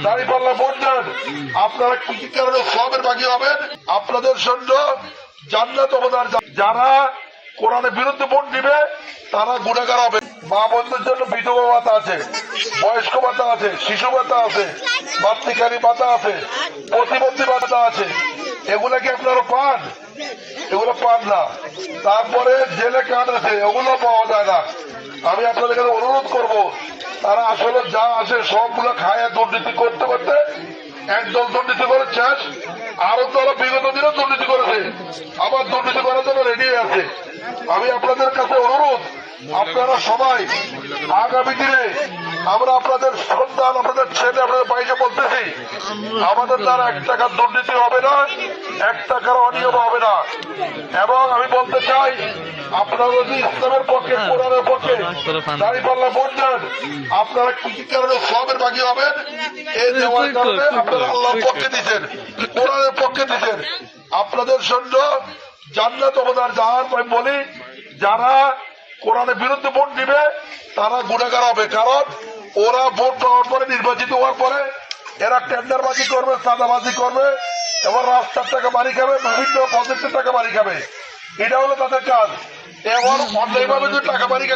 দাঁড়িপাল্লা ভোট দেন, আপনারা কি কি কারণে সবের ভাগী হবেন? আপনাদের জন্য জান্নাত অবদান। যারা কোরআনের বিরুদ্ধে ভোট দিবে তারা গুণাগার হবে। মা বোনদের জন্য বিধবা ভাতা আছে, বয়স্ক ভাতা আছে, শিশু ভাতা আছে, মাতৃকারী ভাতা আছে, প্রতিবন্ধী ভাতা আছে। এগুলা কি আপনারা পান? এগুলো পান না। তারপরে জেলে কার্ড আছে, এগুলো পাওয়া যায় না। আমি আপনাদের কাছে অনুরোধ করব, তারা আসলে যা আছে সবগুলো খায় দুর্নীতি করতে করতে একদল দুর্নীতি করে শেষ, আরো দল বিগত দিনে দুর্নীতি করেছে, আবার দুর্নীতি করার জন্য রেডি আছে। আমি আপনাদের কাছে অনুরোধ, আপনারা সবাই আগামী দিনে আমরা আপনাদের সন্তান, আপনাদের ছেলে, আপনাদের বাইরে বলতেছি, আমাদের দ্বারা 1 টাকার দুর্নীতি হবে না, 1 টাকার অনিয়ম হবে না। এবং আমি বলতে চাই, আপনারা যদি ইসলামের পক্ষে, কোরআনের পক্ষে দাঁড়িপাল্লা ভোট দেন, আপনারা কি কি কারণে সবের ভাগী হবেন? এই দেওয়ার কারণে আপনারা আল্লাহর পক্ষে দিচ্ছেন, কোরআনের পক্ষে দিচ্ছেন। আপনাদের জন্য জান্নাত অবদান। যার আমি বলি, যারা কোরআনের বিরুদ্ধে ভোট দিবে তারা গুণাগার হবে। কারণ ওরা ভোট পাওয়ার পরে, নির্বাচিত হওয়ার পরে এরা টেন্ডারবাজি করবে, চাঁদাবাজি করবে এবং রাস্তার টাকা বাড়ি খাবে, বিভিন্ন প্রজেক্টের টাকা বাড়ি খাবে। এটা হলো তাদের কাজ। এবং অন্যায়ভাবে যদি টাকা বাড়ি